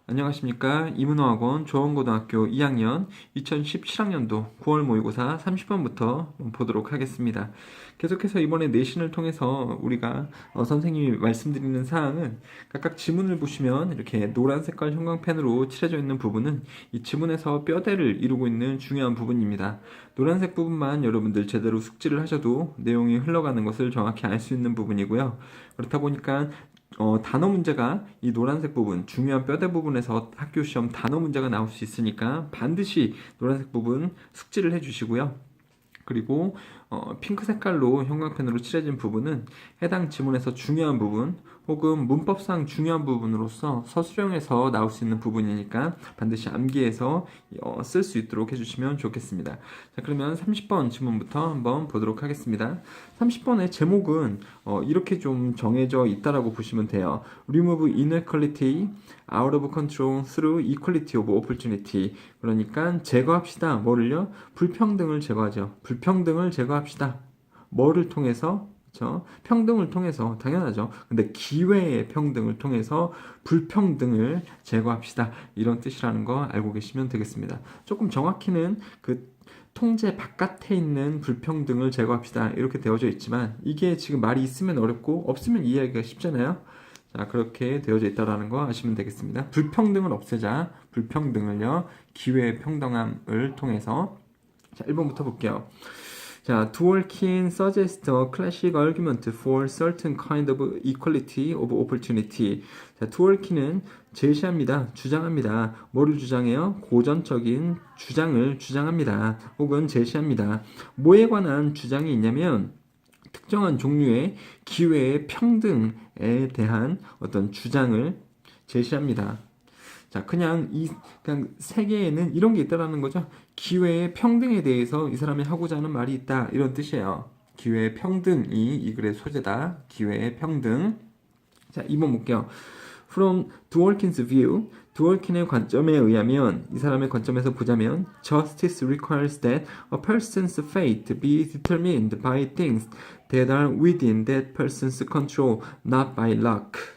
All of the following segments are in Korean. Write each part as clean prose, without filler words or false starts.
안녕하십니까. 이문호학원 조원고등학교 2학년 2017학년도 9월 모의고사 30번부터 보도록 하겠습니다. 계속해서 이번에 내신을 통해서 우리가 선생님이 말씀드리는 사항은 각각 지문을 보시면 이렇게 노란 색깔 형광펜으로 칠해져 있는 부분은 이 지문에서 뼈대를 이루고 있는 중요한 부분입니다. 노란색 부분만 여러분들 제대로 숙지를 하셔도 내용이 흘러가는 것을 정확히 알 수 있는 부분이고요. 그렇다 보니까 단어 문제가 이 노란색 부분, 중요한 뼈대 부분에서 학교 시험 단어 문제가 나올 수 있으니까 반드시 노란색 부분 숙지를 해주시고요. 그리고 핑크 색깔로 형광펜으로 칠해진 부분은 해당 지문에서 중요한 부분 혹은 문법상 중요한 부분으로서 서술형에서 나올 수 있는 부분이니까 반드시 암기해서 쓸 수 있도록 해주시면 좋겠습니다. 자, 그러면 30번 지문부터 한번 보도록 하겠습니다. 30번의 제목은 이렇게 좀 정해져 있다라고 보시면 돼요. Remove inequality out of control through equality of opportunity. 그러니까 제거합시다. 뭐를요? 불평등을 제거하죠. 불평등을 제거합시다. 뭐를 통해서? 그렇죠? 평등을 통해서 당연하죠. 근데 기회의 평등을 통해서 불평등을 제거합시다. 이런 뜻이라는 거 알고 계시면 되겠습니다. 조금 정확히는 그 통제 바깥에 있는 불평등을 제거합시다. 이렇게 되어져 있지만 이게 지금 말이 있으면 어렵고 없으면 이해하기가 쉽잖아요. 자, 그렇게 되어져 있다는 거 아시면 되겠습니다. 불평등을 없애자. 불평등을요. 기회의 평등함을 통해서. 자, 1번부터 볼게요. 자, Dworkin suggests a classic argument for certain kind of equality of opportunity. 자, Dworkin은 제시합니다. 주장합니다. 뭐를 주장해요? 고전적인 주장을 주장합니다. 혹은 제시합니다. 뭐에 관한 주장이 있냐면 특정한 종류의 기회의 평등에 대한 어떤 주장을 제시합니다. 자, 그냥 세계에는 이런 게 있다라는 거죠. 기회의 평등에 대해서 이 사람이 하고자 하는 말이 있다. 이런 뜻이에요. 기회의 평등이 이 글의 소재다. 기회의 평등. 자, 2번 볼게요. From Dworkin's view, 드월킨의 관점에 의하면 이 사람의 관점에서 보자면 Justice requires that a person's fate be determined by things that are within that person's control, not by luck.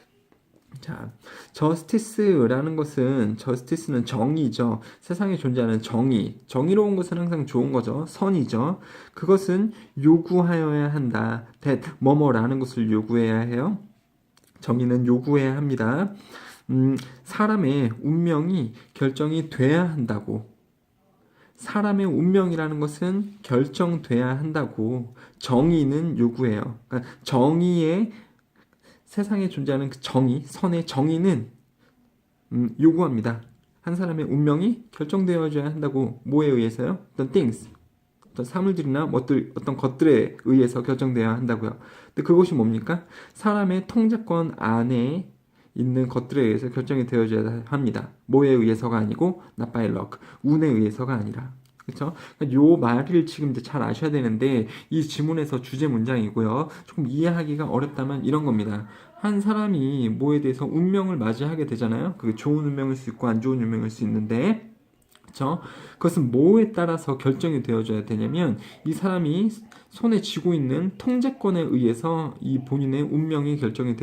자, 저스티스라는 것은 저스티스는 정의죠. 세상에 존재하는 정의. 정의로운 것은 항상 좋은 거죠. 선이죠. 그것은 요구하여야 한다. that 뭐뭐라는 것을 요구해야 해요. 정의는 요구해야 합니다. 사람의 운명이 결정이 돼야 한다고. 사람의 운명이라는 것은 결정돼야 한다고. 정의는 요구해요. 그러니까 정의의 세상에 존재하는 그 정의, 선의 정의는 요구합니다. 한 사람의 운명이 결정되어져야 한다고. 뭐에 의해서요? 어떤 things, 어떤 사물들이나 어떤 것들에 의해서 결정되어야 한다고요. 근데 그것이 뭡니까? 사람의 통제권 안에 있는 것들에 의해서 결정이 되어져야 합니다. 뭐에 의해서가 아니고 not by luck, 운에 의해서가 아니라. 그렇죠? 요 말을 지금 이제 잘 아셔야 되는데 이 지문에서 주제 문장이고요. 조금 이해하기가 어렵다면 이런 겁니다. 한 사람이 뭐에 대해서 운명을 맞이하게 되잖아요. 그게 좋은 운명일 수 있고 안 좋은 운명일 수 있는데, 그렇죠? 그것은 뭐에 따라서 결정이 되어져야 되냐면 이 사람이 손에 쥐고 있는 통제권에 의해서 이 본인의 운명이 결정이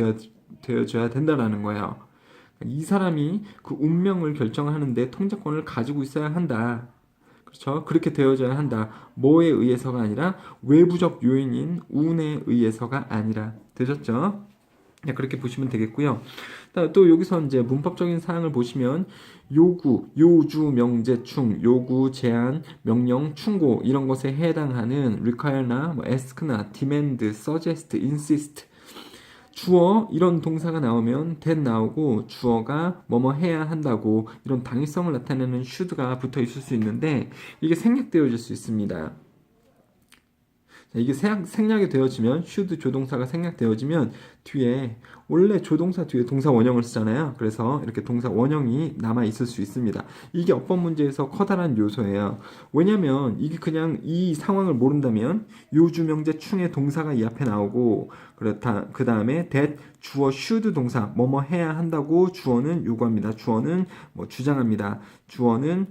되어져야 된다라는 거예요. 이 사람이 그 운명을 결정하는데 통제권을 가지고 있어야 한다. 그렇죠? 그렇게 되어져야 한다. 뭐에 의해서가 아니라 외부적 요인인 운에 의해서가 아니라. 되셨죠? 그렇게 보시면 되겠고요. 또 여기서 이제 문법적인 사항을 보시면 요구, 요주, 명제, 충, 요구, 제한, 명령, 충고 이런 것에 해당하는 require나 ask나 demand, suggest, insist 주어 이런 동사가 나오면 that 나오고 주어가 뭐뭐 해야 한다고 이런 당위성을 나타내는 should가 붙어 있을 수 있는데 이게 생략되어질 수 있습니다. 이게 생략이 되어지면 should 조동사가 생략되어지면 뒤에 원래 조동사 뒤에 동사 원형을 쓰잖아요. 그래서 이렇게 동사 원형이 남아 있을 수 있습니다. 이게 어법 문제에서 커다란 요소예요. 왜냐면 이게 그냥 이 상황을 모른다면 요주 명제 충의 동사가 이 앞에 나오고 그렇다 그 다음에 that 주어 should 동사 뭐뭐 해야 한다고 주어는 요구합니다. 주어는 뭐 주장합니다. 주어는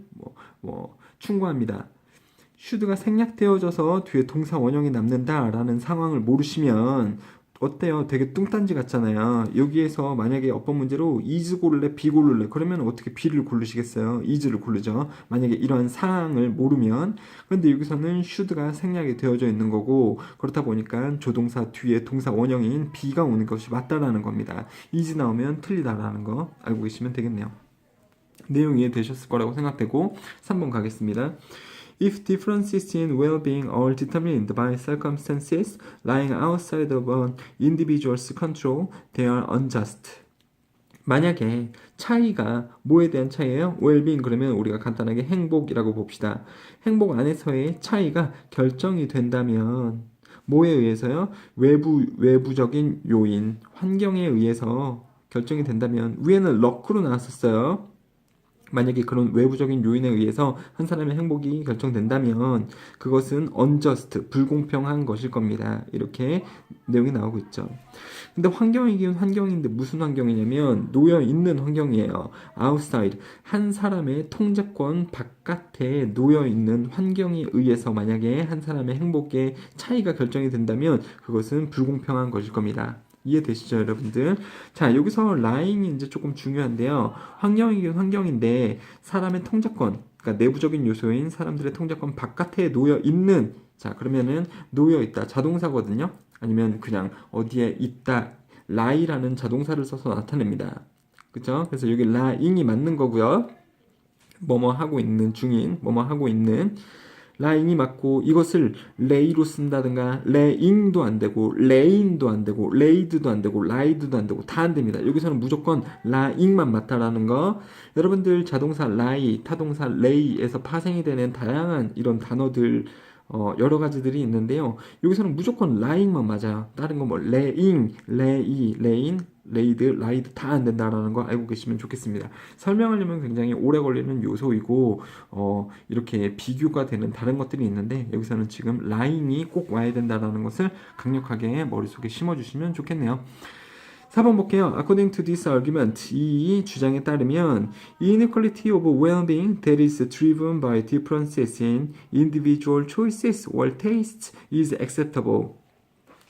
뭐 충고합니다. should가 생략되어져서 뒤에 동사 원형이 남는다라는 상황을 모르시면 어때요? 되게 뚱딴지 같잖아요. 여기에서 만약에 어떤 문제로 is 고를래, b 고를래? 그러면 어떻게 b를 고르시겠어요? is를 고르죠. 만약에 이러한 상황을 모르면. 그런데 여기서는 should가 생략이 되어져 있는 거고, 그렇다 보니까 조동사 뒤에 동사 원형인 be가 오는 것이 맞다라는 겁니다. is 나오면 틀리다라는 거 알고 계시면 되겠네요. 내용 이해되셨을 거라고 생각되고 3번 가겠습니다. If differences in well-being are determined by circumstances lying outside of an individual's control, they are unjust. 만약에 차이가 뭐에 대한 차이예요? well-being 그러면 우리가 간단하게 행복이라고 봅시다. 행복 안에서의 차이가 결정이 된다면 뭐에 의해서요? 외부적인 요인, 환경에 의해서 결정이 된다면 위에는 luck로 나왔었어요. 만약에 그런 외부적인 요인에 의해서 한 사람의 행복이 결정된다면 그것은 unjust, 불공평한 것일 겁니다. 이렇게 내용이 나오고 있죠. 근데 환경이긴 환경인데 무슨 환경이냐면 놓여 있는 환경이에요. outside, 한 사람의 통제권 바깥에 놓여 있는 환경에 의해서 만약에 한 사람의 행복의 차이가 결정이 된다면 그것은 불공평한 것일 겁니다. 이해되시죠, 여러분들? 자, 여기서 lying이 이제 조금 중요한데요. 환경이긴 환경인데 사람의 통제권, 그러니까 내부적인 요소인 사람들의 통제권 바깥에 놓여 있는, 자, 그러면은 놓여 있다, 자동사거든요. 아니면 그냥 어디에 있다, lie라는 자동사를 써서 나타냅니다. 그죠? 그래서 여기 lying이 맞는 거고요. 뭐뭐 하고 있는 중인, 뭐뭐 하고 있는 라인이 맞고 이것을 레이로 쓴다든가 레잉도 안 되고 레인도 안 되고 레이드도 안 되고 라이드도 안 되고 다 안 됩니다. 여기서는 무조건 라잉만 맞다라는 거. 여러분들 자동사 라이, 타동사 레이에서 파생이 되는 다양한 이런 단어들 여러 가지들이 있는데요. 여기서는 무조건 라잉만 맞아요. 다른 거 뭐 레잉, 레이, 레인, 레이드, 라이드 다 안 된다라는 거 알고 계시면 좋겠습니다. 설명하려면 굉장히 오래 걸리는 요소이고 이렇게 비교가 되는 다른 것들이 있는데 여기서는 지금 라잉이 꼭 와야 된다라는 것을 강력하게 머릿속에 심어주시면 좋겠네요. 4번 볼게요. According to this argument, 이 주장에 따르면 inequality of well-being that is driven by differences in individual choices or tastes is acceptable.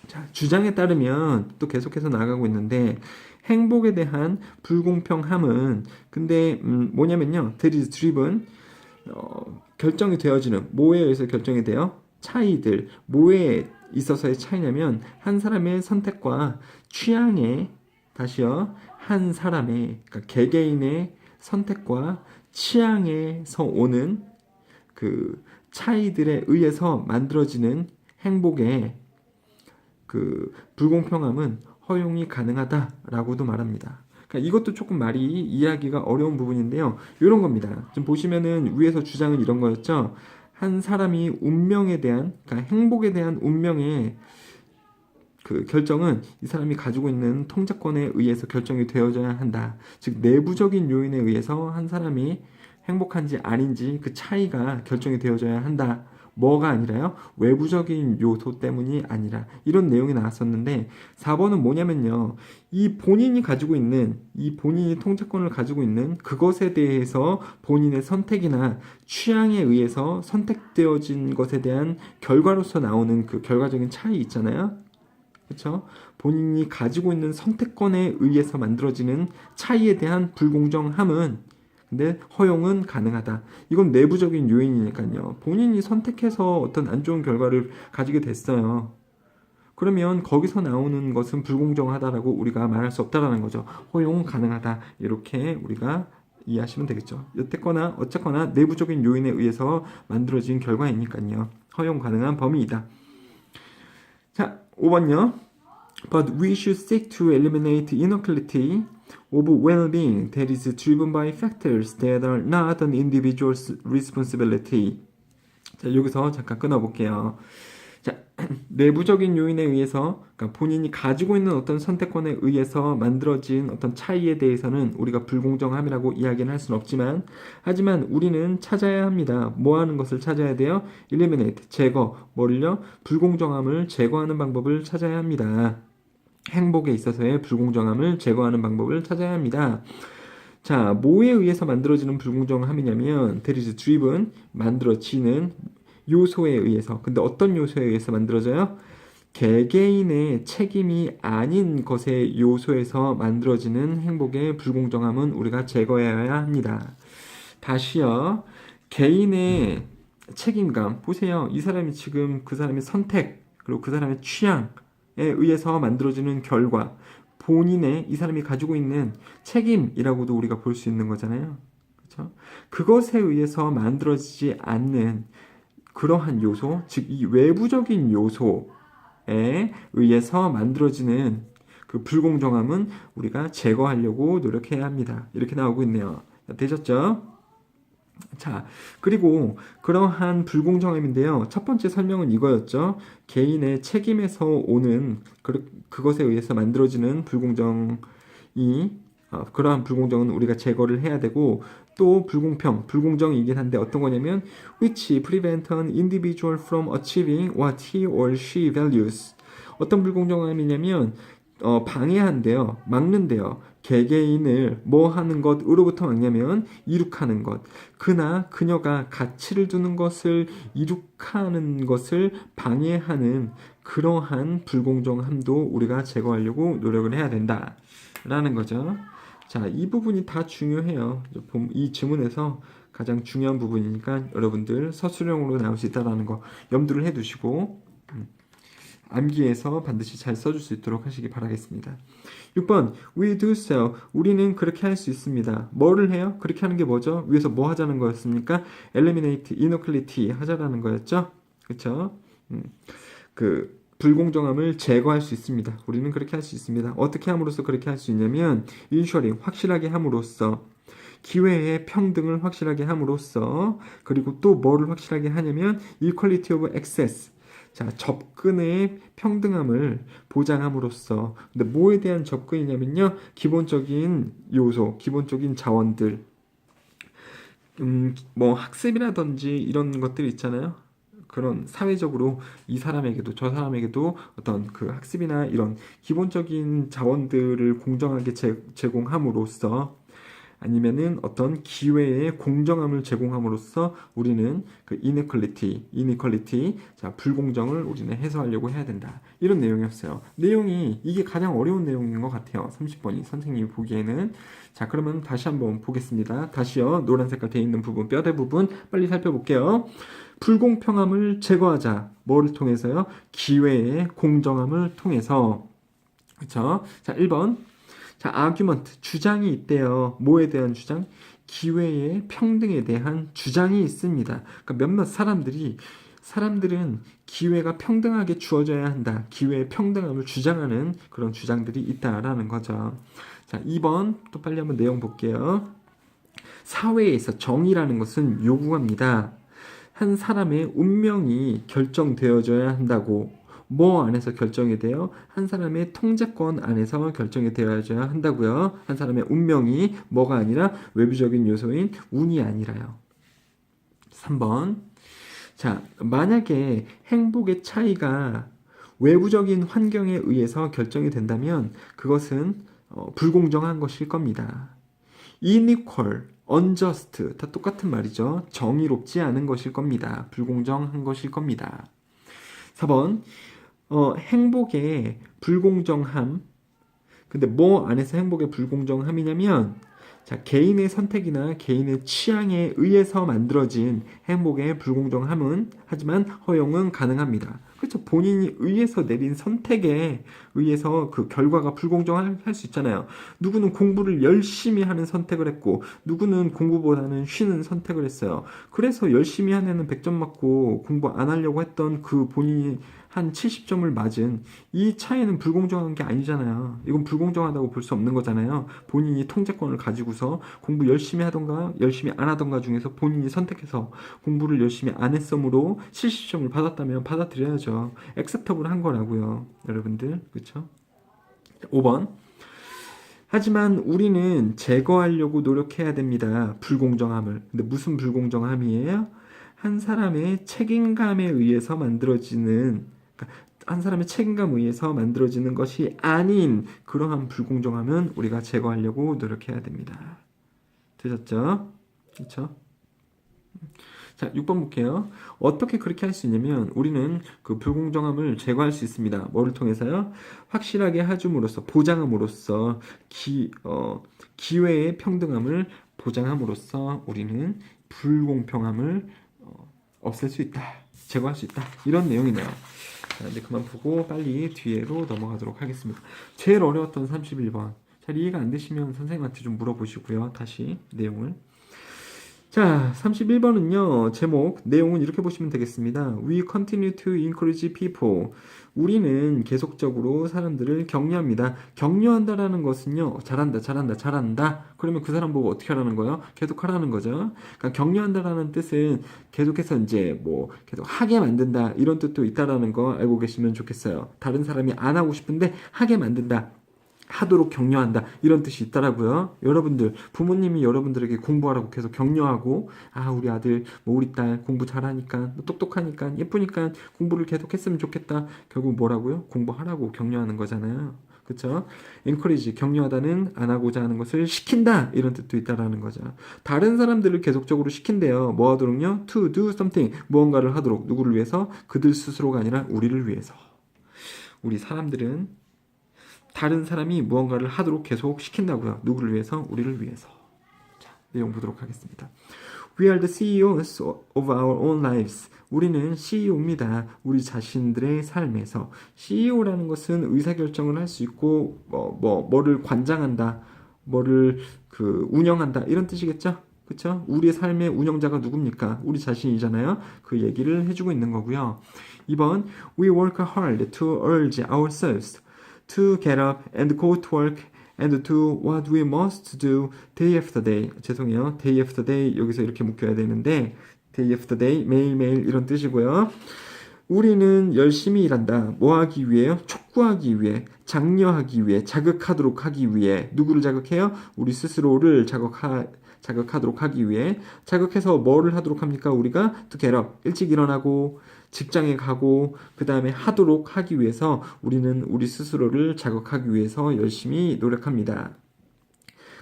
자, 주장에 따르면 또 계속해서 나가고 있는데 행복에 대한 불공평함은 근데 뭐냐면요. that is driven 결정이 되어지는 뭐에 의해서 결정이 돼요? 차이들 뭐에 있어서의 차이냐면 한 사람의 선택과 취향에 다시요 한 사람의 그러니까 개개인의 선택과 취향에서 오는 그 차이들에 의해서 만들어지는 행복의 그 불공평함은 허용이 가능하다라고도 말합니다. 그러니까 이것도 조금 말이 이해하기가 어려운 부분인데요. 이런 겁니다. 좀 보시면은 위에서 주장은 이런 거였죠. 한 사람이 운명에 대한, 그러니까 행복에 대한 운명의 그 결정은 이 사람이 가지고 있는 통제권에 의해서 결정이 되어져야 한다. 즉 내부적인 요인에 의해서 한 사람이 행복한지 아닌지 그 차이가 결정이 되어져야 한다. 뭐가 아니라요? 외부적인 요소 때문이 아니라 이런 내용이 나왔었는데 4번은 뭐냐면요. 이 본인이 가지고 있는 이 본인이 통제권을 가지고 있는 그것에 대해서 본인의 선택이나 취향에 의해서 선택되어진 것에 대한 결과로서 나오는 그 결과적인 차이 있잖아요. 그렇죠? 본인이 가지고 있는 선택권에 의해서 만들어지는 차이에 대한 불공정함은 근데 허용은 가능하다. 이건 내부적인 요인이니까요. 본인이 선택해서 어떤 안 좋은 결과를 가지게 됐어요. 그러면 거기서 나오는 것은 불공정하다라고 우리가 말할 수 없다라는 거죠. 허용 가능하다. 이렇게 우리가 이해하시면 되겠죠. 여태거나 어쨌거나 내부적인 요인에 의해서 만들어진 결과이니까요. 허용 가능한 범위이다. 자, 5번요. But we should seek to eliminate inequality of well-being that is driven by factors that are not an individual's responsibility. 자, 여기서 잠깐 끊어볼게요. 자, 내부적인 요인에 의해서, 그러니까 본인이 가지고 있는 어떤 선택권에 의해서 만들어진 어떤 차이에 대해서는 우리가 불공정함이라고 이야기는 할 수는 없지만, 하지만 우리는 찾아야 합니다. 뭐 하는 것을 찾아야 돼요? eliminate, 제거, 뭐를요? 불공정함을 제거하는 방법을 찾아야 합니다. 행복에 있어서의 불공정함을 제거하는 방법을 찾아야 합니다. 자, 뭐에 의해서 만들어지는 불공정함이냐면 that is driven, 만들어지는 요소에 의해서. 근데 어떤 요소에 의해서 만들어져요? 개개인의 책임이 아닌 것의 요소에서 만들어지는 행복의 불공정함은 우리가 제거해야 합니다. 다시요. 개인의 책임감. 보세요. 이 사람이 지금 그 사람의 선택, 그리고 그 사람의 취향에 의해서 만들어지는 결과, 본인의 이 사람이 가지고 있는 책임이라고도 우리가 볼 수 있는 거잖아요. 그렇죠? 그것에 의해서 만들어지지 않는 그러한 요소, 즉 이 외부적인 요소에 의해서 만들어지는 그 불공정함은 우리가 제거하려고 노력해야 합니다. 이렇게 나오고 있네요. 되셨죠? 자, 그리고 그러한 불공정함인데요. 첫 번째 설명은 이거였죠. 개인의 책임에서 오는 그것에 의해서 만들어지는 불공정이 그러한 불공정은 우리가 제거를 해야 되고, 또 불공정이긴 한데 어떤 거냐면 which prevent an individual from achieving what he or she values. 어떤 불공정함이냐면 방해한대요. 막는데요. 개개인을 뭐 하는 것으로부터 막냐면 이룩하는 것. 그나 그녀가 가치를 두는 것을 이룩하는 것을 방해하는 그러한 불공정함도 우리가 제거하려고 노력을 해야 된다라는 거죠. 자, 이 부분이 다 중요해요. 이 지문에서 가장 중요한 부분이니까 여러분들 서술형으로 나올 수 있다는 거 염두를 해두시고 암기해서 반드시 잘 써줄 수 있도록 하시기 바라겠습니다. 6번 We do so. 우리는 그렇게 할 수 있습니다. 뭐를 해요? 그렇게 하는 게 뭐죠? 위에서 뭐 하자는 거였습니까? Eliminate inequality 하자라는 거였죠? 그렇죠? 그 불공정함을 제거할 수 있습니다. 우리는 그렇게 할 수 있습니다. 어떻게 함으로써 그렇게 할 수 있냐면 ensuring 확실하게 함으로써, 기회의 평등을 확실하게 함으로써, 그리고 또 뭐를 확실하게 하냐면 equality of access. 자, 접근의 평등함을 보장함으로써. 근데 뭐에 대한 접근이냐면요, 기본적인 요소, 기본적인 자원들, 뭐 학습이라든지 이런 것들 있잖아요. 그런 사회적으로 이 사람에게도 저 사람에게도 어떤 그 학습이나 이런 기본적인 자원들을 공정하게 제공함으로써, 아니면은 어떤 기회의 공정함을 제공함으로써 우리는 그 inequality, 자, 불공정을 우리는 해소하려고 해야 된다. 이런 내용이었어요. 내용이 이게 가장 어려운 내용인 것 같아요. 30번이 선생님이 보기에는. 자, 그러면 다시 한번 보겠습니다. 다시요. 노란 색깔 되어 있는 부분, 뼈대 부분 빨리 살펴볼게요. 불공평함을 제거하자. 뭐를 통해서요? 기회의 공정함을 통해서. 그렇죠? 자, 1번. 자, 아규먼트, 주장이 있대요. 뭐에 대한 주장? 기회의 평등에 대한 주장이 있습니다. 그러니까 몇몇 사람들은 기회가 평등하게 주어져야 한다. 기회의 평등함을 주장하는 그런 주장들이 있다라는 거죠. 자, 2번 또 빨리 한번 내용 볼게요. 사회에서 정의라는 것은 요구합니다. 한 사람의 운명이 결정되어져야 한다고. 뭐 안에서 결정이 돼요? 한 사람의 통제권 안에서 결정이 되어야 한다고요. 한 사람의 운명이 뭐가 아니라 외부적인 요소인 운이 아니라요. 3번. 자, 만약에 행복의 차이가 외부적인 환경에 의해서 결정이 된다면 그것은 불공정한 것일 겁니다. unequal, unjust 다 똑같은 말이죠. 정의롭지 않은 것일 겁니다. 불공정한 것일 겁니다. 4번. 행복의 불공정함. 근데 뭐 안에서 행복의 불공정함이냐면, 자, 개인의 선택이나 개인의 취향에 의해서 만들어진 행복의 불공정함은 하지만 허용은 가능합니다. 그렇죠. 본인이 의해서 내린 선택에 의해서 그 결과가 불공정할 수 있잖아요. 누구는 공부를 열심히 하는 선택을 했고 누구는 공부보다는 쉬는 선택을 했어요. 그래서 열심히 한 애는 100점 맞고 공부 안 하려고 했던 그 본인이 한 70점을 맞은 이 차이는 불공정한 게 아니잖아요. 이건 불공정하다고 볼 수 없는 거잖아요. 본인이 통제권을 가지고서 공부 열심히 하던가 열심히 안 하던가 중에서 본인이 선택해서 공부를 열심히 안 했으므로 70점을 받았다면 받아들여야죠. 액셉터블 한 거라고요. 여러분들. 그렇죠? 5번. 하지만 우리는 제거하려고 노력해야 됩니다. 불공정함을. 근데 무슨 불공정함이에요? 한 사람의 책임감에 의해서 만들어지는, 한 사람의 책임감에 의해서 만들어지는 것이 아닌 그러한 불공정함은 우리가 제거하려고 노력해야 됩니다. 되셨죠? 그렇죠? 자, 6번 볼게요. 어떻게 그렇게 할 수 있냐면 우리는 그 불공정함을 제거할 수 있습니다. 뭐를 통해서요? 확실하게 해줌으로써 보장함으로써 기회의 평등함을 보장함으로써 우리는 불공평함을 없앨 수 있다. 제거할 수 있다. 이런 내용이네요. 자, 이제 그만 보고 빨리 뒤로 넘어가도록 하겠습니다. 제일 어려웠던 31번. 잘 이해가 안 되시면 선생님한테 좀 물어보시고요. 다시 내용을. 자, 31번은요, 제목, 내용은 이렇게 보시면 되겠습니다. We continue to encourage people. 우리는 계속적으로 사람들을 격려합니다. 격려한다라는 것은요, 잘한다, 잘한다, 잘한다. 그러면 그 사람 보고 어떻게 하라는 거예요? 계속 하라는 거죠. 그러니까 격려한다라는 뜻은 계속해서 이제 계속 하게 만든다. 이런 뜻도 있다라는 거 알고 계시면 좋겠어요. 다른 사람이 안 하고 싶은데 하게 만든다. 하도록 격려한다 이런 뜻이 있더라고요. 여러분들 부모님이 여러분들에게 공부하라고 계속 격려하고 우리 아들 우리 딸 공부 잘하니까 똑똑하니까 예쁘니까 공부를 계속 했으면 좋겠다. 결국 뭐라고요? 공부하라고 격려하는 거잖아요. 그쵸? encourage 격려하다는 안 하고자 하는 것을 시킨다 이런 뜻도 있다라는 거죠. 다른 사람들을 계속적으로 시킨대요. 뭐 하도록요? to do something 무언가를 하도록 누구를 위해서? 그들 스스로가 아니라 우리를 위해서. 우리 사람들은 다른 사람이 무언가를 하도록 계속 시킨다고요. 누구를 위해서? 우리를 위해서. 자, 내용 보도록 하겠습니다. We are the CEOs of our own lives. 우리는 CEO입니다. 우리 자신들의 삶에서. CEO라는 것은 의사결정을 할 수 있고 뭐를 관장한다. 뭐를 운영한다. 이런 뜻이겠죠? 그쵸? 우리의 삶의 운영자가 누굽니까? 우리 자신이잖아요. 그 얘기를 해주고 있는 거고요. 2번 We work hard to urge ourselves to get up and go to work and do what we must do day after day. 죄송해요. day after day 여기서 이렇게 묶여야 되는데 day after day 매일매일 이런 뜻이고요. 우리는 열심히 일한다. 뭐 하기 위해요? 촉구하기 위해, 장려하기 위해, 자극하도록 하기 위해. 누구를 자극해요? 우리 스스로를 자극하도록 하기 위해. 자극해서 뭐를 하도록 합니까? 우리가 to get up, 일찍 일어나고 직장에 가고 그 다음에 하도록 하기 위해서 우리는 우리 스스로를 자극하기 위해서 열심히 노력합니다.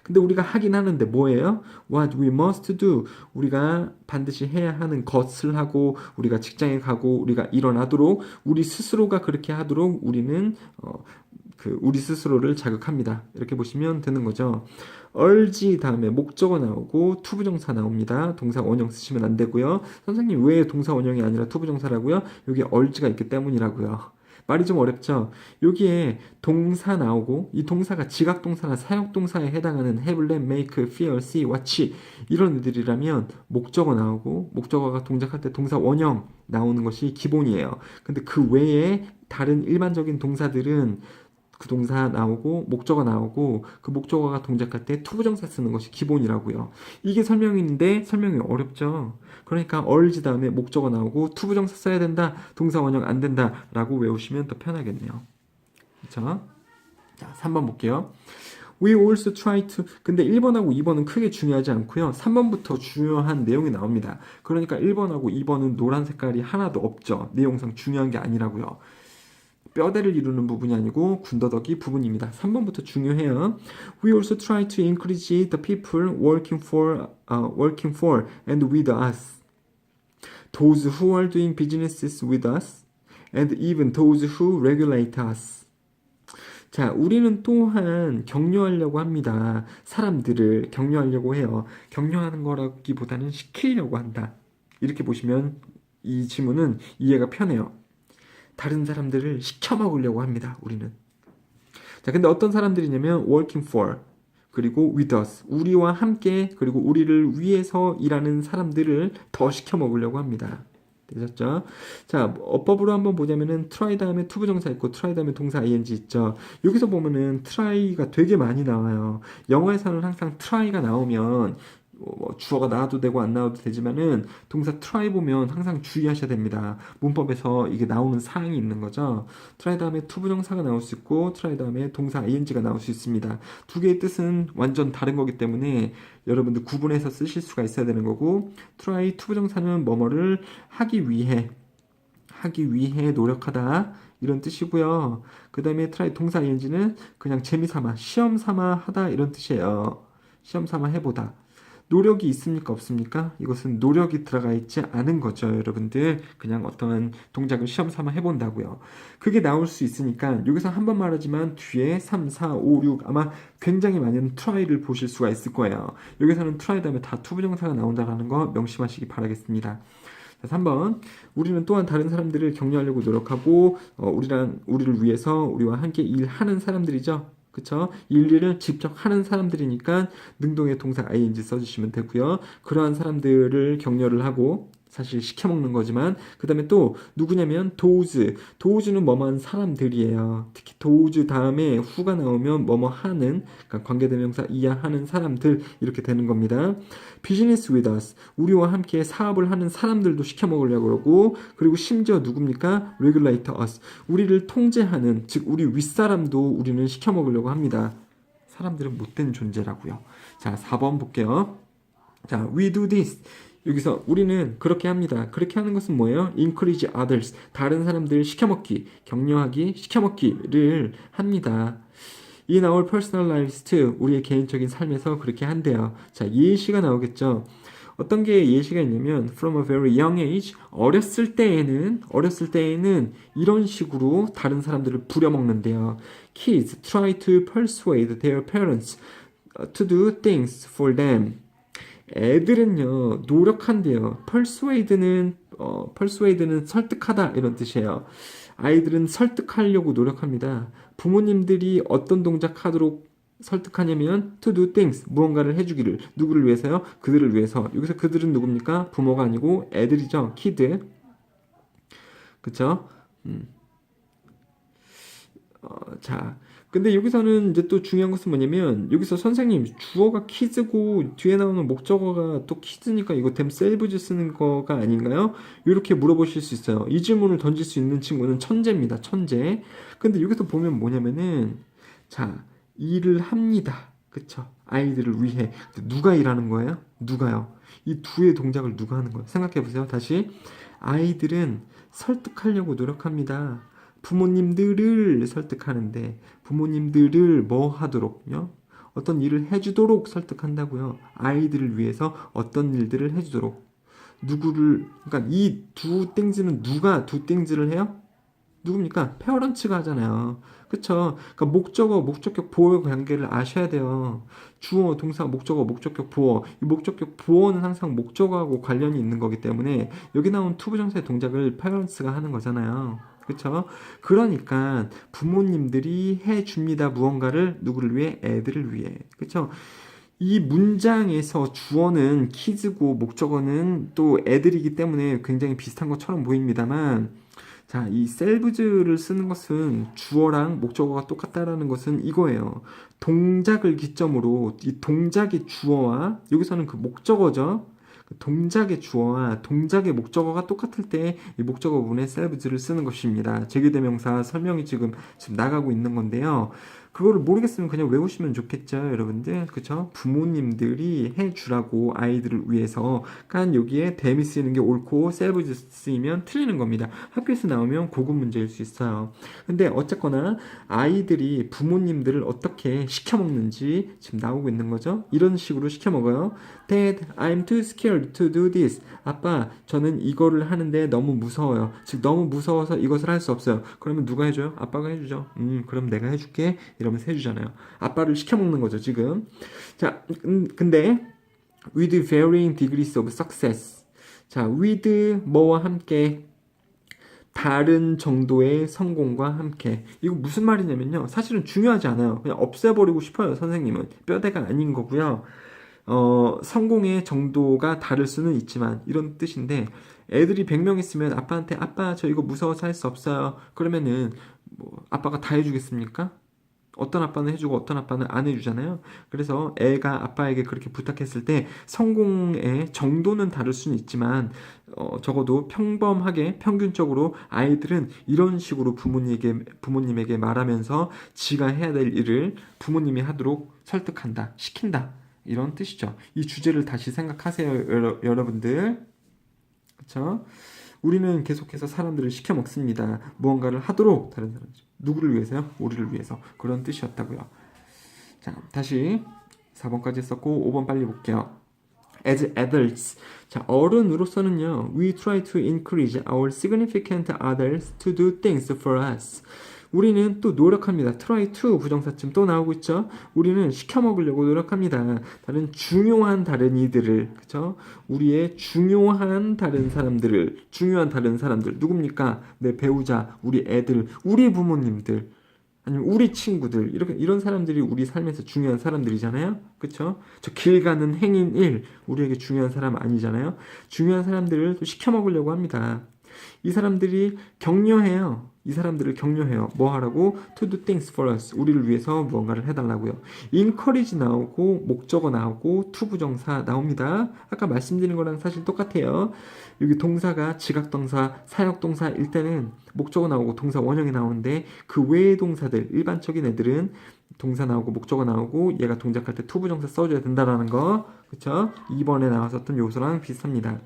근데 우리가 하긴 하는데 뭐예요? What we must do. 우리가 반드시 해야 하는 것을 하고 우리가 직장에 가고 우리가 일어나도록 우리 스스로가 그렇게 하도록 우리는 우리 스스로를 자극합니다. 이렇게 보시면 되는 거죠. urge 다음에 목적어 나오고 투부정사 나옵니다. 동사 원형 쓰시면 안 되고요. 선생님 왜 동사 원형이 아니라 투부정사라고요? 여기 urge가 있기 때문이라고요. 말이 좀 어렵죠? 여기에 동사 나오고 이 동사가 지각동사나 사역동사에 해당하는 have, let, make, feel, see, watch 이런 애들이라면 목적어 나오고 목적어가 동작할 때 동사 원형 나오는 것이 기본이에요. 근데 그 외에 다른 일반적인 동사들은 그 동사 나오고 목적어 나오고 그 목적어가 동작할 때 투부정사 쓰는 것이 기본이라고요. 이게 설명인데 설명이 어렵죠. 그러니까 urge 다음에 목적어 나오고 투부정사 써야 된다. 동사 원형 안 된다 라고 외우시면 더 편하겠네요. 그렇죠? 자, 3번 볼게요. We also try to 근데 1번하고 2번은 크게 중요하지 않고요. 3번부터 중요한 내용이 나옵니다. 그러니까 1번하고 2번은 노란 색깔이 하나도 없죠. 내용상 중요한 게 아니라고요. 뼈대를 이루는 부분이 아니고 군더더기 부분입니다. 3번부터 중요해요. We also try to encourage the people working for and with us. Those who are doing businesses with us and even those who regulate us. 자, 우리는 또한 격려하려고 합니다. 사람들을 격려하려고 해요. 격려하는 거라기보다는 시키려고 한다. 이렇게 보시면 이 지문은 이해가 편해요. 다른 사람들을 시켜 먹으려고 합니다. 우리는. 자, 근데 어떤 사람들이냐면 working for 그리고 with us 우리와 함께 그리고 우리를 위해서 일하는 사람들을 더 시켜 먹으려고 합니다. 되셨죠? 자, 어법으로 한번 보자면은 try 다음에 투부정사 있고 try 다음에 동사 ing 있죠. 여기서 보면은 try가 되게 많이 나와요. 영어에서는 항상 try가 나오면 주어가 나와도 되고 안 나와도 되지만은 동사 try 보면 항상 주의하셔야 됩니다. 문법에서 이게 나오는 사항이 있는 거죠. try 다음에 투부정사가 나올 수 있고 try 다음에 동사 ing가 나올 수 있습니다. 두 개의 뜻은 완전 다른 거기 때문에 여러분들 구분해서 쓰실 수가 있어야 되는 거고 try 투부정사는 뭐뭐를 하기 위해 노력하다 이런 뜻이고요. 그 다음에 try 동사 ing는 그냥 재미삼아 시험 삼아 하다 이런 뜻이에요. 시험 삼아 해보다. 노력이 있습니까? 없습니까? 이것은 노력이 들어가 있지 않은 거죠, 여러분들. 그냥 어떠한 동작을 시험 삼아 해본다고요. 그게 나올 수 있으니까 여기서 한 번 말하지만 뒤에 3, 4, 5, 6 아마 굉장히 많은 트라이를 보실 수가 있을 거예요. 여기서는 트라이 다음에 다 투부정사가 나온다는 거 명심하시기 바라겠습니다. 자, 3번. 우리는 또한 다른 사람들을 격려하려고 노력하고 우리를 위해서 우리와 함께 일하는 사람들이죠. 그쵸? 일을 직접 하는 사람들이니까 능동의 동사 ing 써주시면 되고요. 그러한 사람들을 격려를 하고 사실 시켜먹는 거지만 그 다음에 또 누구냐면 도우즈는 뭐뭐한 사람들이에요. 특히 도우즈 다음에 후가 나오면 뭐뭐 하는 그러니까 관계대명사 이하 하는 사람들 이렇게 되는 겁니다. 비즈니스 with us 우리와 함께 사업을 하는 사람들도 시켜먹으려고 그러고 그리고 심지어 누굽니까? regulate us 우리를 통제하는 즉 우리 윗사람도 우리는 시켜먹으려고 합니다. 사람들은 못된 존재라고요. 자 4번 볼게요. 자 we do this 여기서 우리는 그렇게 합니다. 그렇게 하는 것은 뭐예요? encourage others. 다른 사람들 시켜먹기, 격려하기, 시켜먹기를 합니다. In our personal lives too. 우리의 개인적인 삶에서 그렇게 한대요. 자, 예시가 나오겠죠. 어떤 게 예시가 있냐면 from a very young age 어렸을 때에는 이런 식으로 다른 사람들을 부려먹는데요. Kids try to persuade their parents to do things for them. 애들은요 노력한대요. persuade는 설득하다 이런 뜻이에요. 아이들은 설득하려고 노력합니다. 부모님들이 어떤 동작 하도록 설득하냐면 to do things 무언가를 해주기를 누구를 위해서요? 그들을 위해서. 여기서 그들은 누굽니까? 부모가 아니고 애들이죠. kid. 그쵸? 자, 근데 여기서는 이제 또 중요한 것은 뭐냐면 여기서 선생님 주어가 키즈고 뒤에 나오는 목적어가 또 키즈니까 이거 themselves 쓰는 거가 아닌가요? 이렇게 물어보실 수 있어요. 이 질문을 던질 수 있는 친구는 천재입니다. 천재. 근데 여기서 보면 뭐냐면은 자, 일을 합니다. 그쵸? 아이들을 위해. 누가 일하는 거예요? 누가요? 이 두의 동작을 누가 하는 거예요? 생각해 보세요. 다시. 아이들은 설득하려고 노력합니다. 부모님들을 설득하는데 부모님들을 뭐 하도록요? 어떤 일을 해주도록 설득한다고요. 아이들을 위해서 어떤 일들을 해주도록. 누구를 그러니까 이 두 땡즈는 누가 두 땡즈를 해요? 누굽니까? 페어런츠가 하잖아요. 그쵸? 그러니까 목적어, 목적격, 보어의 관계를 아셔야 돼요. 주어, 동사, 목적어, 목적격, 보어. 이 목적격, 보어는 항상 목적어하고 관련이 있는 거기 때문에 여기 나온 투부정사의 동작을 페어런츠가 하는 거잖아요. 그쵸? 그러니까 부모님들이 해줍니다. 무언가를 누구를 위해? 애들을 위해. 그쵸? 이 문장에서 주어는 키즈고 목적어는 또 애들이기 때문에 굉장히 비슷한 것처럼 보입니다만 자, 이 selves를 쓰는 것은 주어랑 목적어가 똑같다라는 것은 이거예요. 동작을 기점으로 이 동작의 주어와 여기서는 그 목적어죠. 동작의 주어와 동작의 목적어가 똑같을 때 이 목적어 부분에 selves를 쓰는 것입니다. 제기대명사 설명이 지금 나가고 있는 건데요. 그거를 모르겠으면 그냥 외우시면 좋겠죠, 여러분들. 그쵸? 부모님들이 해주라고 아이들을 위해서. 그러니까 여기에 them이 쓰이는 게 옳고 selves 쓰이면 틀리는 겁니다. 학교에서 나오면 고급 문제일 수 있어요. 근데 어쨌거나 아이들이 부모님들을 어떻게 시켜먹는지 지금 나오고 있는 거죠. 이런 식으로 시켜먹어요. Dad, I'm too scared to do this. 아빠, 저는 이거를 하는데 너무 무서워요. 즉 너무 무서워서 이것을 할 수 없어요. 그러면 누가 해줘요? 아빠가 해주죠. 그럼 내가 해줄게. 이러면서 해주잖아요. 아빠를 시켜먹는 거죠, 지금. 자, 근데 with varying degrees of success. 자, with 뭐와 함께 다른 정도의 성공과 함께. 이거 무슨 말이냐면요. 사실은 중요하지 않아요. 그냥 없애버리고 싶어요, 선생님은. 뼈대가 아닌 거고요. 성공의 정도가 다를 수는 있지만 이런 뜻인데 애들이 100명 있으면 아빠한테 아빠 저 이거 무서워서 할 수 없어요. 그러면은 뭐 아빠가 다 해주겠습니까? 어떤 아빠는 해주고 어떤 아빠는 안 해주잖아요. 그래서 애가 아빠에게 그렇게 부탁했을 때 성공의 정도는 다를 수는 있지만 적어도 평범하게 평균적으로 아이들은 이런 식으로 부모님에게 말하면서 지가 해야 될 일을 부모님이 하도록 설득한다, 시킨다. 이런 뜻이죠. 이 주제를 다시 생각하세요, 여러분들. 그렇죠? 우리는 계속해서 사람들을 시켜 먹습니다. 무언가를 하도록 다른 사람 누구를 위해서요? 우리를 위해서. 그런 뜻이었다고요. 자, 다시 4번까지 했었고 5번 빨리 볼게요. as adults. 자, 어른으로서는요, we try to encourage our significant others to do things for us. 우리는 또 노력합니다. try to 부정사쯤 또 나오고 있죠. 우리는 시켜 먹으려고 노력합니다. 다른 중요한 다른 이들을, 그쵸? 우리의 중요한 다른 사람들 누굽니까? 내 배우자, 우리 애들, 우리 부모님들, 아니면 우리 친구들, 이런 사람들이 우리 삶에서 중요한 사람들이잖아요. 그쵸? 저 길 가는 행인 1, 우리에게 중요한 사람 아니잖아요. 중요한 사람들을 또 시켜 먹으려고 합니다. 이 사람들을 격려해요. 뭐 하라고? To do things for us. 우리를 위해서 무언가를 해달라고요. encourage 나오고, 목적어 나오고, to 부정사 나옵니다. 아까 말씀드린 거랑 사실 똑같아요. 여기 동사가 지각동사, 사역동사일 때는 목적어 나오고 동사 원형이 나오는데 그 외의 동사들, 일반적인 애들은 동사 나오고 목적어 나오고 얘가 동작할 때 to 부정사 써줘야 된다라는 거. 그쵸? 2번에 나왔었던 요소랑 비슷합니다.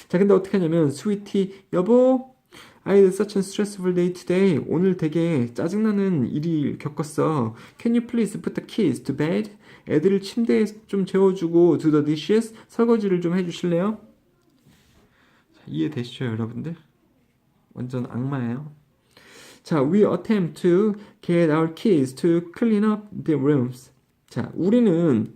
자, 근데 어떻게 하냐면 sweetie, 여보, I had such a stressful day today. 오늘 되게 짜증나는 일이 겪었어. Can you please put the kids to bed? 애들을 침대에 좀 재워주고 do the dishes? 설거지를 좀 해주실래요? 자, 이해되시죠, 여러분들? 완전 악마예요. 자, we attempt to get our kids to clean up the rooms. 자, 우리는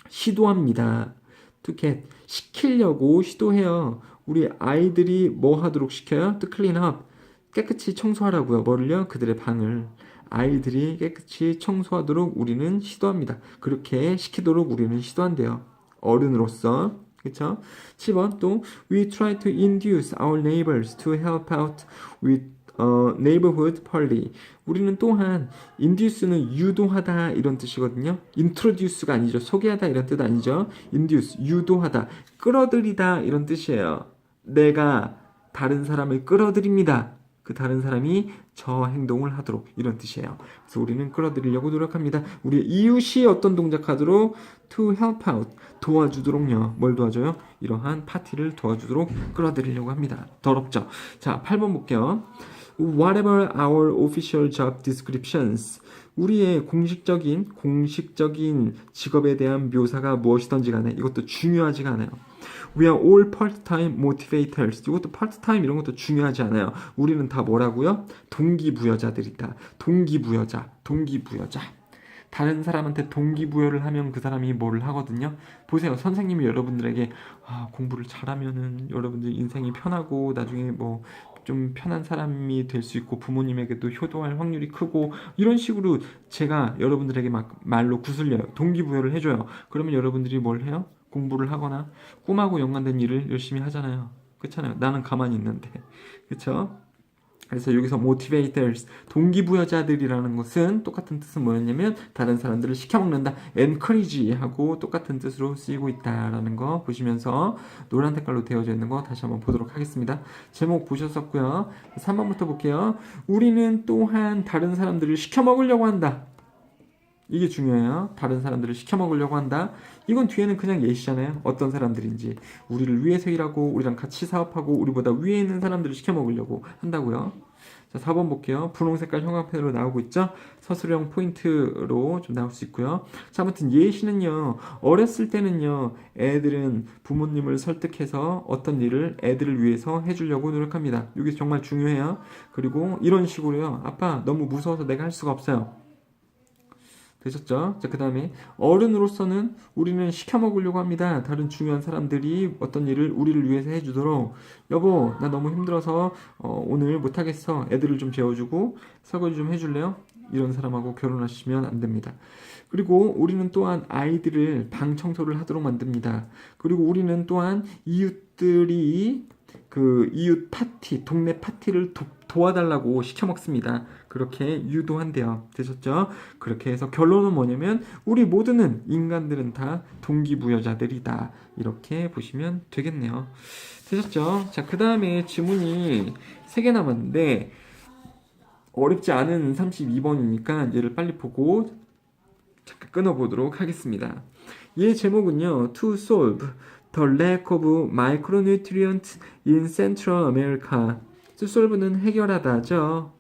시도합니다. to get, 시키려고 시도해요. 우리 아이들이 뭐 하도록 시켜요? to clean up, 깨끗이 청소하라고요. 뭐를요? 그들의 방을. 아이들이 깨끗이 청소하도록 우리는 시도합니다. 그렇게 시키도록 우리는 시도한대요. 어른으로서. 그쵸? 10번 또 we try to induce our neighbors to help out with neighborhood party. 우리는 또한 induce는 유도하다 이런 뜻이거든요. introduce가 아니죠. 소개하다 이런 뜻 아니죠. induce, 유도하다, 끌어들이다 이런 뜻이에요. 내가 다른 사람을 끌어들입니다. 그 다른 사람이 저 행동을 하도록 이런 뜻이에요. 그래서 우리는 끌어들이려고 노력합니다. 우리 이웃이 어떤 동작하도록 to help out, 도와주도록요. 뭘 도와줘요? 이러한 파티를 도와주도록 끌어들이려고 합니다. 더럽죠? 자, 8번 볼게요. Whatever our official job descriptions. 우리의 공식적인 직업에 대한 묘사가 무엇이든지 간에 이것도 중요하지가 않아요. We are all part-time motivators. 이것도 part-time 이런 것도 중요하지 않아요. 우리는 다 뭐라고요? 동기부여자들이다. 동기부여자. 다른 사람한테 동기부여를 하면 그 사람이 뭐를 하거든요. 보세요. 선생님이 여러분들에게 공부를 잘하면은 여러분들 인생이 편하고 나중에 뭐 좀 편한 사람이 될 수 있고 부모님에게도 효도할 확률이 크고 이런 식으로 제가 여러분들에게 막 말로 구슬려요. 동기부여를 해줘요. 그러면 여러분들이 뭘 해요? 공부를 하거나 꿈하고 연관된 일을 열심히 하잖아요. 그렇잖아요. 나는 가만히 있는데. 그렇죠? 그래서 여기서 motivators, 동기부여자들이라는 것은 똑같은 뜻은 뭐였냐면 다른 사람들을 시켜먹는다, encourage하고 똑같은 뜻으로 쓰이고 있다라는 거 보시면서 노란 색깔로 되어져 있는 거 다시 한번 보도록 하겠습니다. 제목 보셨었고요. 3번부터 볼게요. 우리는 또한 다른 사람들을 시켜먹으려고 한다. 이게 중요해요. 다른 사람들을 시켜먹으려고 한다. 이건 뒤에는 그냥 예시잖아요. 어떤 사람들인지. 우리를 위해서 일하고 우리랑 같이 사업하고 우리보다 위에 있는 사람들을 시켜먹으려고 한다고요. 자, 4번 볼게요. 분홍 색깔 형광펜으로 나오고 있죠. 서술형 포인트로 좀 나올 수 있고요. 자, 아무튼 예시는요. 어렸을 때는요. 애들은 부모님을 설득해서 어떤 일을 애들을 위해서 해주려고 노력합니다. 이게 정말 중요해요. 그리고 이런 식으로요. 아빠 너무 무서워서 내가 할 수가 없어요. 되셨죠? 자, 그 다음에 어른으로서는 우리는 시켜먹으려고 합니다. 다른 중요한 사람들이 어떤 일을 우리를 위해서 해주도록. 여보, 나 너무 힘들어서 오늘 못하겠어. 애들을 좀 재워주고 설거지 좀 해줄래요? 이런 사람하고 결혼하시면 안 됩니다. 그리고 우리는 또한 아이들을 방 청소를 하도록 만듭니다. 그리고 우리는 또한 이웃들이 그 이웃 파티, 동네 파티를 도와달라고 시켜먹습니다. 그렇게 유도한대요. 되셨죠? 그렇게 해서 결론은 뭐냐면 우리 모두는 인간들은 다 동기부여자들이다. 이렇게 보시면 되겠네요. 되셨죠? 자, 그 다음에 지문이 3개 남았는데 어렵지 않은 32번이니까 얘를 빨리 보고 잠깐 끊어보도록 하겠습니다. 얘 제목은요. To solve the lack of micronutrients in Central America. To solve는 해결하다죠.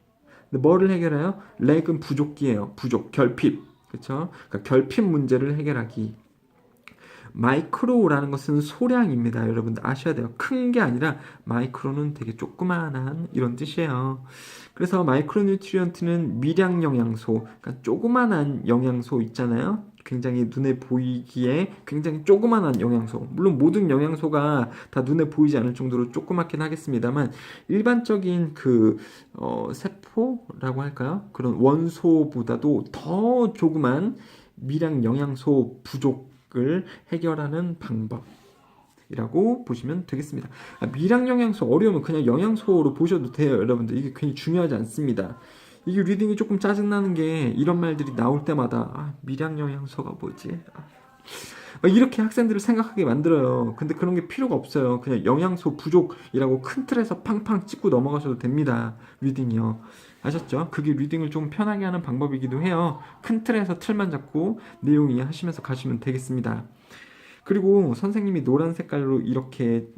근데 뭐를 해결해요? lack은 부족기예요. 부족, 결핍. 그렇죠? 그러니까 결핍 문제를 해결하기. 마이크로라는 것은 소량입니다. 여러분들 아셔야 돼요. 큰 게 아니라 마이크로는 되게 조그만한 이런 뜻이에요. 그래서 마이크로뉴트리언트는 미량 영양소, 그러니까 조그만한 영양소 있잖아요. 굉장히 눈에 보이기에 굉장히 조그만한 영양소. 물론 모든 영양소가 다 눈에 보이지 않을 정도로 조그맣긴 하겠습니다만 일반적인 세포라고 할까요? 그런 원소보다도 더 조그만 미량 영양소 부족을 해결하는 방법이라고 보시면 되겠습니다. 미량 영양소 어려우면 그냥 영양소로 보셔도 돼요, 여러분들. 이게 괜히 중요하지 않습니다. 이게 리딩이 조금 짜증나는 게 이런 말들이 나올 때마다 미량 영양소가 뭐지? 이렇게 학생들을 생각하게 만들어요. 근데 그런 게 필요가 없어요. 그냥 영양소 부족이라고 큰 틀에서 팡팡 찍고 넘어가셔도 됩니다. 리딩이요. 아셨죠? 그게 리딩을 좀 편하게 하는 방법이기도 해요. 큰 틀에서 틀만 잡고 내용 이해하시면서 가시면 되겠습니다. 그리고 선생님이 노란 색깔로 이렇게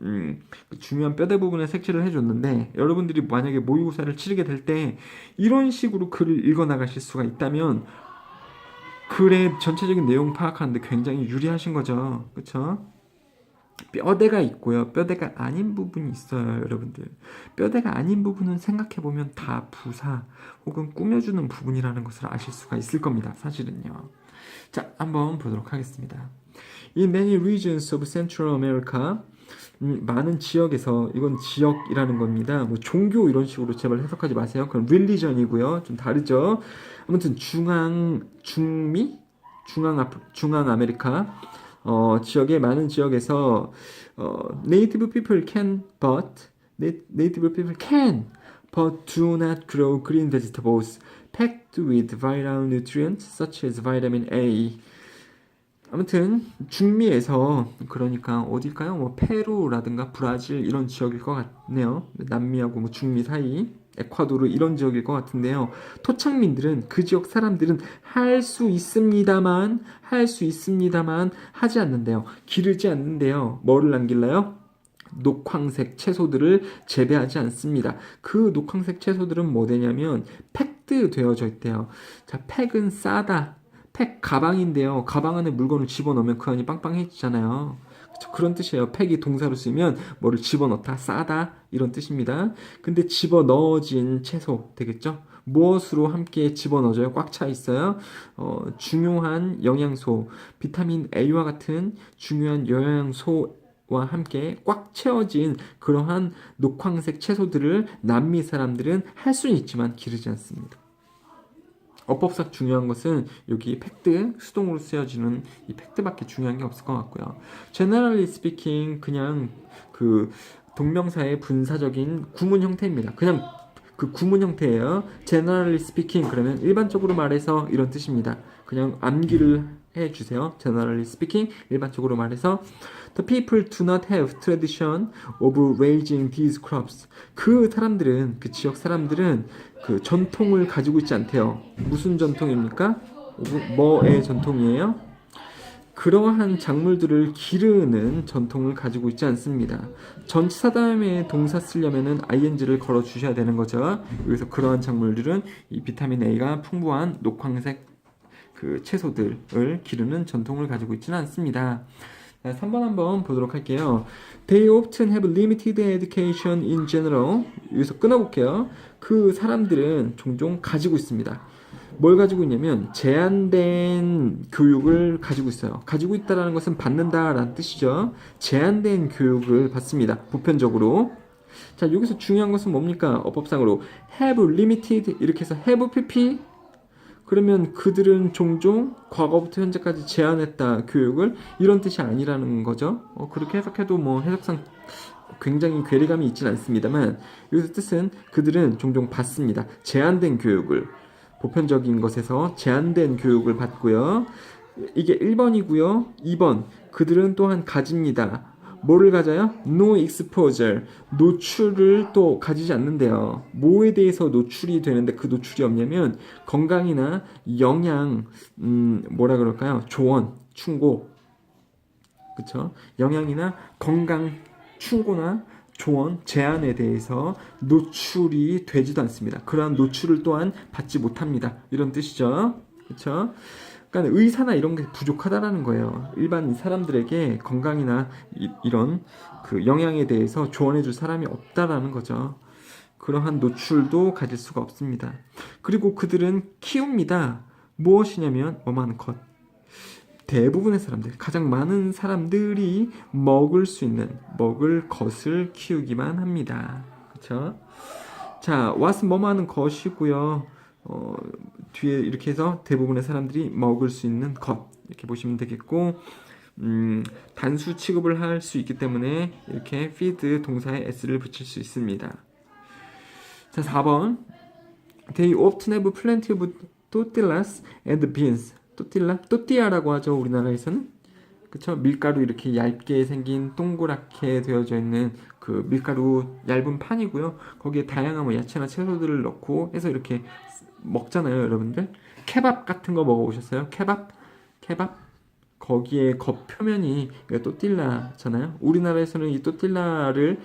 중요한 뼈대 부분에 색칠을 해줬는데 여러분들이 만약에 모의고사를 치르게 될 때 이런 식으로 글을 읽어나가실 수가 있다면 글의 전체적인 내용 파악하는데 굉장히 유리하신 거죠. 그쵸? 뼈대가 있고요. 뼈대가 아닌 부분이 있어요, 여러분들. 뼈대가 아닌 부분은 생각해보면 다 부사 혹은 꾸며주는 부분이라는 것을 아실 수가 있을 겁니다. 사실은요. 자, 한번 보도록 하겠습니다. In many regions of Central America, 많은 지역에서, 이건 지역이라는 겁니다. 뭐 종교 이런 식으로 제발 해석하지 마세요. 그건 religion이고요. 좀 다르죠. 아무튼 중앙 아메리카 지역의 많은 지역에서 native people can but do not grow green vegetables packed with viral nutrients such as vitamin A. 아무튼 중미에서, 그러니까 어딜까요? 뭐 페루라든가 브라질 이런 지역일 것 같네요. 남미하고 뭐 중미 사이, 에콰도르 이런 지역일 것 같은데요. 토착민들은, 그 지역 사람들은 할 수 있습니다만 하지 않는데요. 기르지 않는데요. 뭐를 안 길러요? 녹황색 채소들을 재배하지 않습니다. 그 녹황색 채소들은 뭐 되냐면 팩드 되어져 있대요. 자, 팩은 싸다. 팩 가방인데요. 가방 안에 물건을 집어넣으면 그 안이 빵빵해지잖아요. 그런 뜻이에요. 팩이 동사로 쓰이면 뭐를 집어넣다, 싸다 이런 뜻입니다. 근데 집어넣어진 채소 되겠죠? 무엇으로 함께 집어넣어져요? 꽉 차 있어요. 중요한 영양소, 비타민 A와 같은 중요한 영양소와 함께 꽉 채워진 그러한 녹황색 채소들을 남미 사람들은 할 수는 있지만 기르지 않습니다. 어법상 중요한 것은 여기 팩트, 수동으로 쓰여지는 이 팩트밖에 중요한 게 없을 것 같고요. Generally speaking, 그냥 그 동명사의 분사적인 구문 형태입니다. 그냥 그 구문 형태예요. Generally speaking, 그러면 일반적으로 말해서 이런 뜻입니다. 그냥 암기를 해주세요. Generally speaking, 일반적으로 말해서 The people do not have tradition of raising these crops. 그 사람들은, 그 지역 사람들은 그 전통을 가지고 있지 않대요. 무슨 전통입니까? 뭐의 전통이에요? 그러한 작물들을 기르는 전통을 가지고 있지 않습니다. 전치사 다음에 동사 쓰려면은 ing를 걸어 주셔야 되는 거죠. 여기서 그러한 작물들은 이 비타민 A가 풍부한 녹황색 그 채소들을 기르는 전통을 가지고 있지는 않습니다. 3번 한번 보도록 할게요. They often have limited education in general. 여기서 끊어볼게요. 그 사람들은 종종 가지고 있습니다. 뭘 가지고 있냐면 제한된 교육을 가지고 있어요. 가지고 있다라는 것은 받는다라는 뜻이죠. 제한된 교육을 받습니다. 보편적으로. 자, 여기서 중요한 것은 뭡니까? 어법상으로 have limited 이렇게 해서 have pp 그러면 그들은 종종 과거부터 현재까지 제한했다 교육을, 이런 뜻이 아니라는 거죠. 그렇게 해석해도 뭐 해석상 굉장히 괴리감이 있진 않습니다만 여기서 뜻은 그들은 종종 받습니다. 제한된 교육을, 보편적인 것에서 제한된 교육을 받고요. 이게 1번이고요. 2번, 그들은 또한 가집니다. 뭐를 가져요? No exposure. 노출을 또 가지지 않는데요. 뭐에 대해서 노출이 되는데 그 노출이 없냐면 건강이나 영양, 뭐라 그럴까요? 조언, 충고. 그쵸? 영양이나 건강, 충고나 조언, 제안에 대해서 노출이 되지도 않습니다. 그러한 노출을 또한 받지 못합니다. 이런 뜻이죠. 그쵸? 그러니까 의사나 이런 게 부족하다라는 거예요. 일반 사람들에게 건강이나 이런 그 영양에 대해서 조언해줄 사람이 없다라는 거죠. 그러한 노출도 가질 수가 없습니다. 그리고 그들은 키웁니다. 무엇이냐면 뭐만 것. 대부분의 사람들, 가장 많은 사람들이 먹을 수 있는, 먹을 것을 키우기만 합니다. 그렇죠? 자, what's 뭐뭐하는 것이고요. 뒤에 이렇게 해서 대부분의 사람들이 먹을 수 있는 것 이렇게 보시면 되겠고, 단수 취급을 할 수 있기 때문에 이렇게 feed 동사에 s를 붙일 수 있습니다. 자, 4번. They often have plenty of tortillas and beans. 또띠아라고 하죠, 우리나라에서는. 그쵸? 밀가루 이렇게 얇게 생긴 동그랗게 되어져 있는 그 밀가루 얇은 판이고요. 거기에 다양한 뭐 야채나 채소들을 넣고 해서 이렇게 먹잖아요, 여러분들. 케밥 같은 거 먹어보셨어요? 케밥? 거기에 겉표면이 또띠라잖아요. 우리나라에서는 이 또띠라를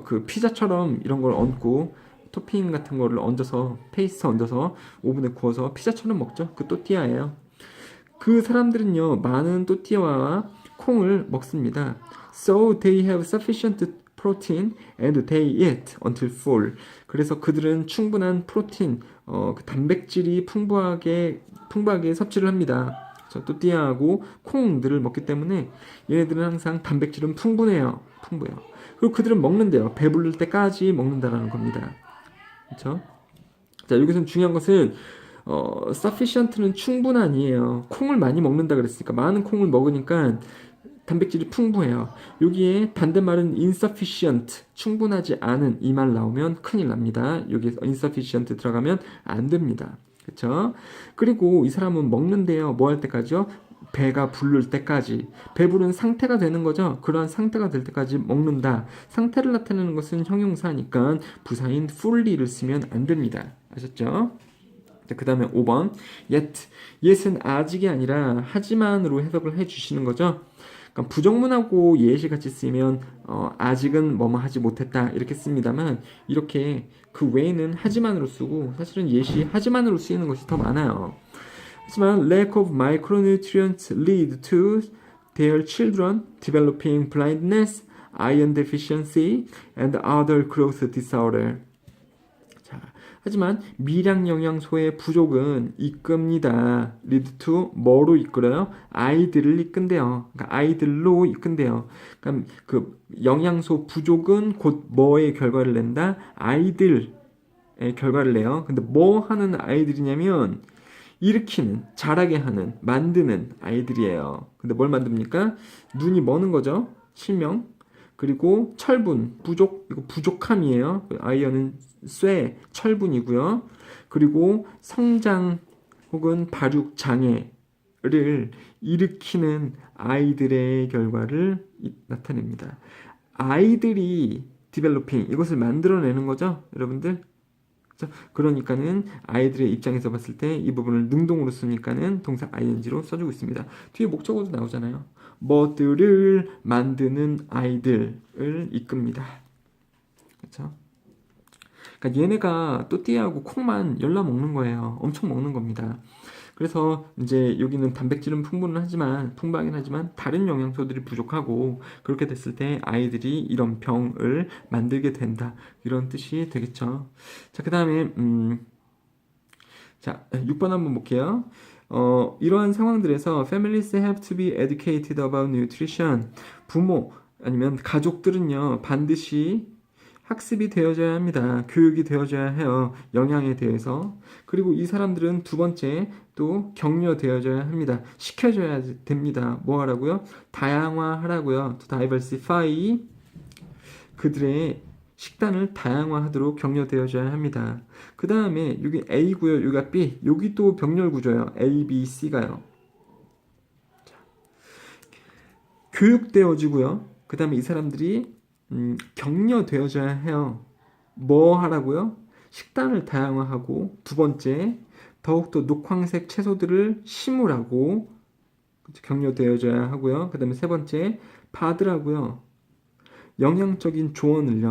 그 피자처럼 이런 걸 얹고 토핑 같은 거를 얹어서 페이스트 얹어서 오븐에 구워서 피자처럼 먹죠. 그 또띠아예요. 그 사람들은요, 많은 또띠아와 콩을 먹습니다. So they have sufficient protein and they eat until full. 그래서 그들은 충분한 프로틴, 그 단백질이 풍부하게 섭취를 합니다. 또띠아하고 콩들을 먹기 때문에 얘네들은 항상 단백질은 풍부해요. 그리고 그들은 먹는데요. 배부를 때까지 먹는다라는 겁니다. 그렇죠? 자, 여기서 중요한 것은 sufficient는 충분한이에요. 콩을 많이 먹는다 그랬으니까 많은 콩을 먹으니까 단백질이 풍부해요. 여기에 반대말은 insufficient, 충분하지 않은 이 말 나오면 큰일 납니다. 여기에 insufficient 들어가면 안 됩니다. 그렇죠? 그리고 이 사람은 먹는데요. 뭐 할 때까지요? 배가 부를 때까지. 배부른 상태가 되는 거죠. 그러한 상태가 될 때까지 먹는다. 상태를 나타내는 것은 형용사니까 부사인 fully를 쓰면 안 됩니다. 아셨죠? 그 다음에 5번 yet은 아직이 아니라 하지만으로 해석을 해주시는 거죠. 그러니까 부정문하고 yet이 같이 쓰이면 아직은 뭐뭐 하지 못했다 이렇게 씁니다만 이렇게 그 외에는 하지만으로 쓰고 사실은 yet이 하지만으로 쓰이는 것이 더 많아요. 하지만 lack of micronutrients lead to their children developing blindness, iron deficiency, and other growth disorder. 하지만 미량 영양소의 부족은 이끕니다. lead to 뭐로 이끌어요? 아이들을 이끈대요. 그러니까 아이들로 이끈대요. 그러니까 그 영양소 부족은 곧 뭐의 결과를 낸다? 아이들의 결과를 내요. 근데 뭐 하는 아이들이냐면 일으키는, 자라게 하는, 만드는 아이들이에요. 근데 뭘 만듭니까? 눈이 머는 거죠. 실명. 그리고 철분, 부족, 이거 부족함이에요. 아이언은 쇠, 철분이고요. 그리고 성장 혹은 발육 장애를 일으키는 아이들의 결과를 나타냅니다. 아이들이 developing, 이것을 만들어내는 거죠, 여러분들. 그러니까는 아이들의 입장에서 봤을 때 이 부분을 능동으로 쓰니까는 동사 ing로 써주고 있습니다. 뒤에 목적어도 나오잖아요. 뭐들을 만드는 아이들을 이끕니다. 그렇죠? 그러니까 얘네가 또띠아하고 콩만 열라 먹는 거예요. 엄청 먹는 겁니다. 그래서 이제 여기는 단백질은 풍부하긴 하지만 다른 영양소들이 부족하고 그렇게 됐을 때 아이들이 이런 병을 만들게 된다. 이런 뜻이 되겠죠. 자, 그 다음에 자, 6번 한번 볼게요. 이러한 상황들에서 families have to be educated about nutrition. 부모 아니면 가족들은요, 반드시 학습이 되어져야 합니다. 교육이 되어져야 해요. 영양에 대해서. 그리고 이 사람들은 두 번째 또 격려되어져야 합니다. 시켜줘야 됩니다. 뭐 하라고요? 다양화하라고요. To diversify. 그들의 식단을 다양화하도록 격려되어져야 합니다. 그 다음에 여기 A고요. 여기가 B. 여기 또 병렬 구조예요. A, B, C가요. 교육되어지고요. 그 다음에 이 사람들이 격려되어져야 해요. 뭐 하라고요? 식단을 다양화하고 두 번째 더욱더 녹황색 채소들을 심으라고 격려되어져야 하고요. 그 다음에 세 번째 받으라고요. 영양적인 조언을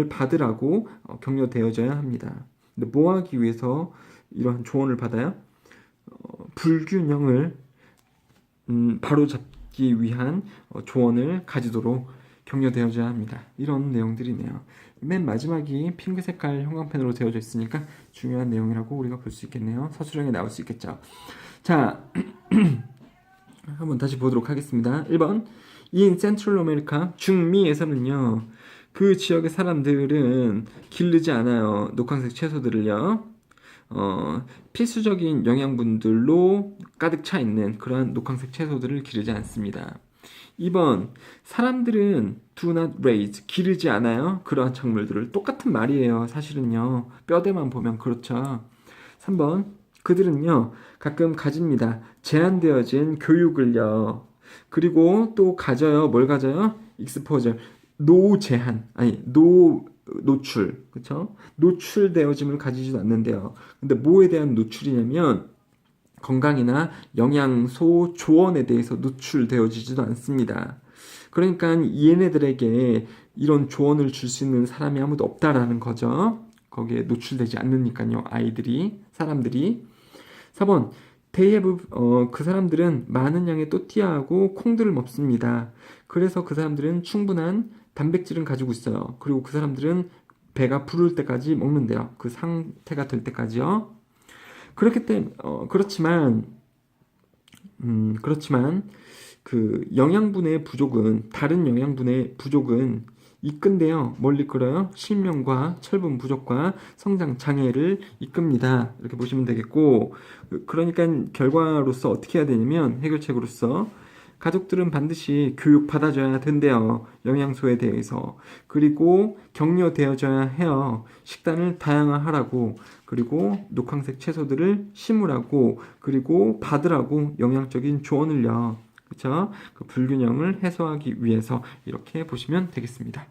받으라고 격려되어져야 합니다. 근데 뭐 하기 위해서 이러한 조언을 받아요? 불균형을 바로잡기 위한 조언을 가지도록 격려되어져야 합니다. 이런 내용들이네요. 맨 마지막이 핑크 색깔 형광펜으로 되어져 있으니까 중요한 내용이라고 우리가 볼 수 있겠네요. 서술형에 나올 수 있겠죠. 자, 한번 다시 보도록 하겠습니다. 1번 In Central America, 중미에서는요, 그 지역의 사람들은 기르지 않아요. 녹황색 채소들을요. 필수적인 영양분들로 가득 차 있는 그러한 녹황색 채소들을 기르지 않습니다. 2번 사람들은 do not raise, 기르지 않아요. 그러한 작물들을. 똑같은 말이에요. 사실은요. 뼈대만 보면 그렇죠. 3번 그들은요 가끔 가집니다. 제한되어진 교육을요. 그리고 또 가져요. 뭘 가져요? exposure, 노출, 그쵸? 노출되어짐을 가지지도 않는데요. 근데 뭐에 대한 노출이냐면 건강이나 영양소 조언에 대해서 노출되어지지도 않습니다. 그러니까 얘네들에게 이런 조언을 줄 수 있는 사람이 아무도 없다라는 거죠. 거기에 노출되지 않으니까요. 사람들이. 4번 그 사람들은 많은 양의 또띠아하고 콩들을 먹습니다. 그래서 그 사람들은 충분한 단백질은 가지고 있어요. 그리고 그 사람들은 배가 부를 때까지 먹는데요. 그 상태가 될 때까지요. 그렇기 때문에 그렇지만 그 다른 영양분의 부족은 이끈데요. 뭘 이끌어요? 실명과 철분 부족과 성장 장애를 이끕니다. 이렇게 보시면 되겠고, 그러니까 결과로서 어떻게 해야 되냐면 해결책으로서 가족들은 반드시 교육받아줘야 된대요. 영양소에 대해서. 그리고 격려되어져야 해요. 식단을 다양화하라고. 그리고 녹황색 채소들을 심으라고. 그리고 받으라고 영양적인 조언을요. 그쵸? 그 불균형을 해소하기 위해서 이렇게 보시면 되겠습니다.